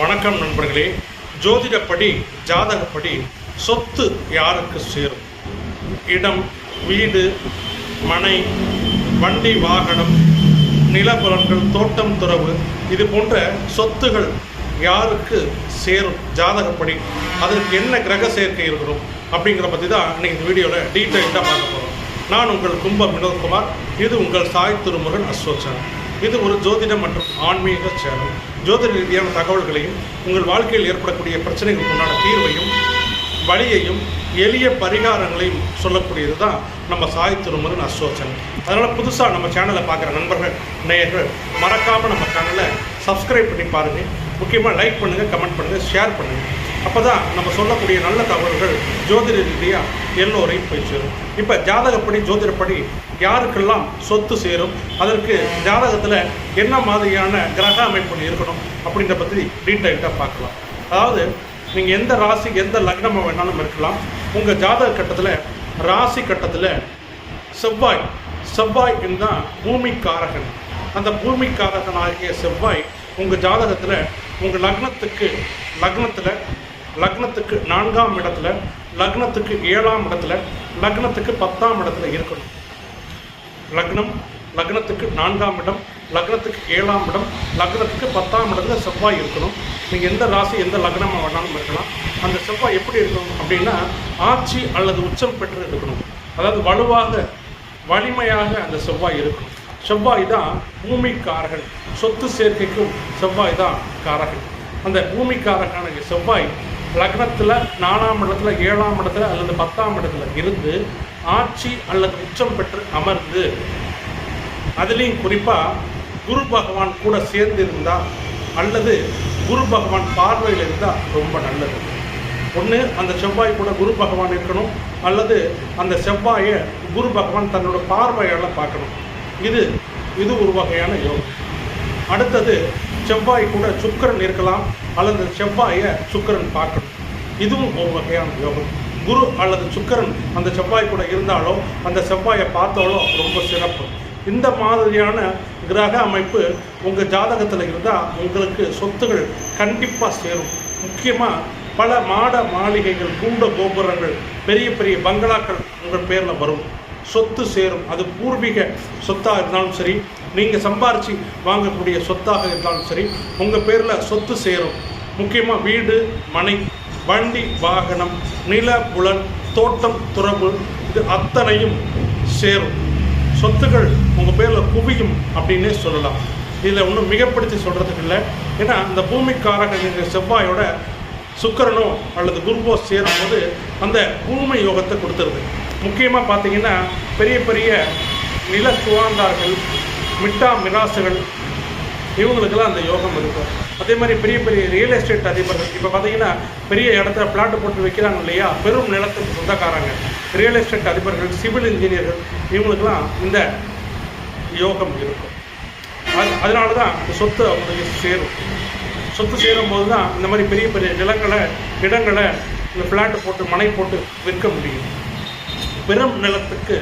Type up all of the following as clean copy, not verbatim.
வணக்கம் நண்பர்களே. ஜோதிடப்படி ஜாதகப்படி சொத்து யாருக்கு சேரும்? இடம், வீடு, மனை, வண்டி, வாகனம், நிலப்புலன்கள், தோட்டம், துறவு, இது போன்ற சொத்துகள் யாருக்கு சேரும் ஜாதகப்படி? அதற்கு என்ன கிரக சேர்க்கை இருக்கணும் அப்படிங்கிற பற்றி தான் இன்னைக்கு இந்த வீடியோவில் டீட்டெயில்டாக பார்க்க போகிறோம். நான் உங்கள் கும்பம் வினோத்குமார். இது உங்கள் சாய் திருமுருகன் அஸ்ட்ரோ சேனல். இது ஒரு ஜோதிடம் மற்றும் ஆன்மீக சேனல். ஜோதிட ரீதியான தகவல்களையும் உங்கள் வாழ்க்கையில் ஏற்படக்கூடிய பிரச்சனைகளுக்கு உண்டான தீர்வையும் வழியையும் எளிய பரிகாரங்களையும் சொல்லக்கூடியது தான் நம்ம சாய் திருமுருகன் அஸ்ட்ரோ சேனல். அதனால் புதுசாக நம்ம சேனலை பார்க்குற நண்பர்கள், நேயர்கள் மறக்காமல் நம்ம சேனலை சப்ஸ்கிரைப் பண்ணி பாருங்கள். முக்கியமாக லைக் பண்ணுங்கள், கமெண்ட் பண்ணுங்கள், ஷேர் பண்ணுங்கள். அப்போ தான் நம்ம சொல்லக்கூடிய நல்ல தகவல்கள் ஜோதிட ரீதியாக எல்லோரையும் போய் சேரும். இப்போ ஜாதகப்படி ஜோதிடப்படி யாருக்கெல்லாம் சொத்து சேரும், அதற்கு ஜாதகத்தில் என்ன மாதிரியான கிரக அமைப்பு இருக்கணும் அப்படின்ற பற்றி டீட்டெயில்டாக பார்க்கலாம். அதாவது நீங்கள் எந்த ராசி எந்த லக்னமாக வேணாலும் இருக்கலாம். உங்கள் ஜாதக கட்டத்தில் ராசி கட்டத்தில் செவ்வாய் தான் பூமிக்காரகன். அந்த பூமிக்காரகனாகிய செவ்வாய் உங்கள் ஜாதகத்தில் உங்கள் லக்னத்துக்கு 4ஆம் இடத்துல, லக்னத்துக்கு 7ஆம் இடத்துல, லக்னத்துக்கு 10ஆம் இடத்துல இருக்கணும். லக்னத்துக்கு 4ஆம் இடம், லக்னத்துக்கு 7ஆம் இடம், லக்னத்துக்கு 10ஆம் இடத்துல செவ்வாய் இருக்கணும். நீங்கள் எந்த ராசி எந்த லக்னமாக வேணாலும் இருக்கலாம். அந்த செவ்வாய் எப்படி இருக்கணும் அப்படின்னா ஆட்சி அல்லது உச்சம் பெற்று இருக்கணும். அதாவது வலிமையாக அந்த செவ்வாய் இருக்கணும். செவ்வாய் தான் பூமிக்காரகன். சொத்து சேர்க்கைக்கும் செவ்வாய் தான் காரகன். அந்த பூமிக்காரகான செவ்வாய் லக்னத்தில் 4ஆம் இடத்துல, 7ஆம் இடத்துல அல்லது 10ஆம் இடத்துல இருந்து ஆட்சி அல்லது உச்சம் பெற்று அமர்ந்து, அதுலேயும் குறிப்பாக குரு பகவான் கூட சேர்ந்து இருந்தால் அல்லது குரு பகவான் பார்வையில் இருந்தால் ரொம்ப நல்லது. ஒன்று அந்த செவ்வாய் கூட குரு பகவான் இருக்கணும், அல்லது அந்த செவ்வாயை குரு பகவான் தன்னோட பார்வையால் பார்க்கணும். இது ஒரு வகையான யோகம். அடுத்தது செவ்வாய் கூட சுக்கிரன் இருக்கலாம், அல்லது செவ்வாயை சுக்கிரன் பார்க்கணும். இதுவும் ஒரு வகையான யோகம். குரு அல்லது சுக்கிரன் அந்த செவ்வாய் கூட இருந்தாலோ அந்த செவ்வாயை பார்த்தாலோ ரொம்ப சிறப்பு. இந்த மாதிரியான கிரக அமைப்பு உங்கள் ஜாதகத்தில் இருந்தால் உங்களுக்கு சொத்துகள் கண்டிப்பாக சேரும். முக்கியமாக பல மாட மாளிகைகள், கூண்ட கோபுரங்கள், பெரிய பெரிய பங்களாக்கள் உங்கள் பேரில் வரும். சொத்து சேரும். அது பூர்வீக சொத்தாக இருந்தாலும் சரி, நீங்கள் சம்பாரித்து வாங்கக்கூடிய சொத்தாக இருந்தாலும் சரி, உங்கள் பேரில் சொத்து சேரும். முக்கியமாக வீடு, மனை, வண்டி, வாகனம், நில, புலன், தோட்டம், துறவு, இது அத்தனையும் சேரும். சொத்துக்கள் உங்கள் பேரில் குவியும் அப்படின்னே சொல்லலாம். இதில் ஒன்றும் மிகப்படுத்தி சொல்கிறதுக்கு இல்லை. ஏன்னா இந்த பூமிக்காரக செவ்வாயோட சுக்கிரனோ அல்லது குருவோ சேரும்போது அந்த பூமி யோகத்தை கொடுத்துருது. முக்கியமாக பார்த்தீங்கன்னா பெரிய பெரிய நில சுவாந்தார்கள், மிட்டா மிராசுகள், இவங்களுக்கெல்லாம் அந்த யோகம் இருக்கும். அதே மாதிரி பெரிய பெரிய ரியல் எஸ்டேட் அதிபர்கள், இப்போ பார்த்தீங்கன்னா பெரிய இடத்துல பிளாட்டு போட்டு வைக்கிறாங்க இல்லையா, பெரும் நிலத்துக்கு சொந்தக்காரங்க, ரியல் எஸ்டேட் அதிபர்கள், சிவில் இன்ஜினியர்கள், இவங்களுக்கெல்லாம் இந்த யோகம் இருக்கும். அதனால தான் இந்த சொத்து அவங்களுக்கு சேரும். சொத்து சேரும்போது தான் இந்த மாதிரி பெரிய பெரிய இடங்களை இந்த பிளாட்டு போட்டு மனை போட்டு விற்க முடியும். பெரும் நிலத்துக்கு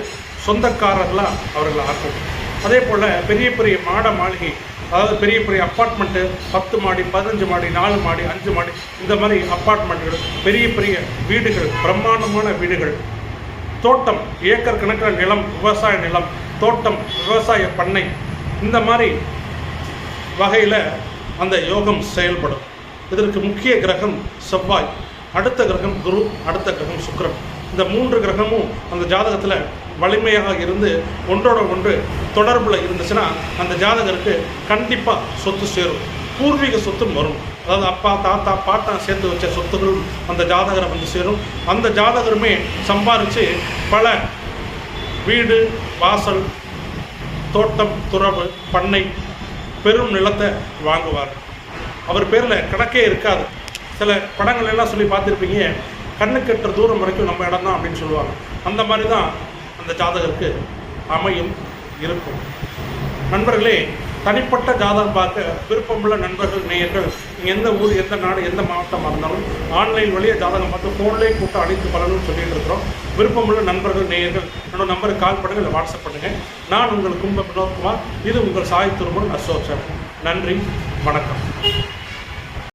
சொந்தக்காரர்களாக அவர்கள் ஆக்கும். அதே போல் பெரிய பெரிய மாட மாளிகை, அதாவது பெரிய பெரிய அப்பார்ட்மெண்ட்டு, 10 மாடி, 15 மாடி, 4 மாடி, 5 மாடி, இந்த மாதிரி அப்பார்ட்மெண்ட்டுகள், பெரிய பெரிய வீடுகள், பிரம்மாண்டமான வீடுகள், தோட்டம், ஏக்கர் கணக்கில் நிலம், விவசாய நிலம், தோட்டம், விவசாய பண்ணை, இந்த மாதிரி வகையில் அந்த யோகம் செயல்படும். இதற்கு முக்கிய கிரகம் செவ்வாய், அடுத்த கிரகம் குரு, அடுத்த கிரகம் சுக்கிரன். இந்த 3 கிரகமும் அந்த ஜாதகத்தில் வலிமையாக இருந்து ஒன்றோட ஒன்று தொடர்பில் இருந்துச்சுன்னா அந்த ஜாதகருக்கு கண்டிப்பாக சொத்து சேரும். பூர்வீக சொத்தும் வரும். அதாவது அப்பா, தாத்தா, பாட்டன் சேர்த்து வச்ச சொத்துகளும் அந்த ஜாதகரை வந்து சேரும். அந்த ஜாதகருமே சம்பாரித்து பல வீடு, வாசல், தோட்டம், துறவு, பண்ணை, பெரும் நிலத்தை வாங்குவார். அவர் பேரில் கணக்கே இருக்காது. சில படங்கள் எல்லாம் சொல்லி பார்த்துருப்பீங்க, கண்ணுக்கெட்டுற தூரம் வரைக்கும் நம்ம இடம் தான் அப்படின்னு சொல்லுவாங்க. அந்த மாதிரி தான் அந்த ஜாதகருக்கு அமையும் இருக்கும். நண்பர்களே, தனிப்பட்ட ஜாதகம் பார்க்க விருப்பமுள்ள நண்பர்கள், நேயர்கள், நீங்கள் எந்த ஊர், எந்த நாடு, எந்த மாவட்டமாக இருந்தாலும் ஆன்லைன் வழியாக ஜாதகம் பார்த்து ஃபோன்லேயே கூட்ட அனைத்து பலனும் சொல்லிட்டு இருக்கிறோம். விருப்பமுள்ள நண்பர்கள், நேயர்கள் என்னோட நம்பருக்கு கால் பண்ணுங்கள், இல்லை வாட்ஸ்அப் பண்ணுங்கள். நான் உங்கள் கும்பம் வினோத்குமார். இது உங்கள் சாய் திருமுருகன் அஸ்ட்ரோ சேனல். நன்றி, வணக்கம்.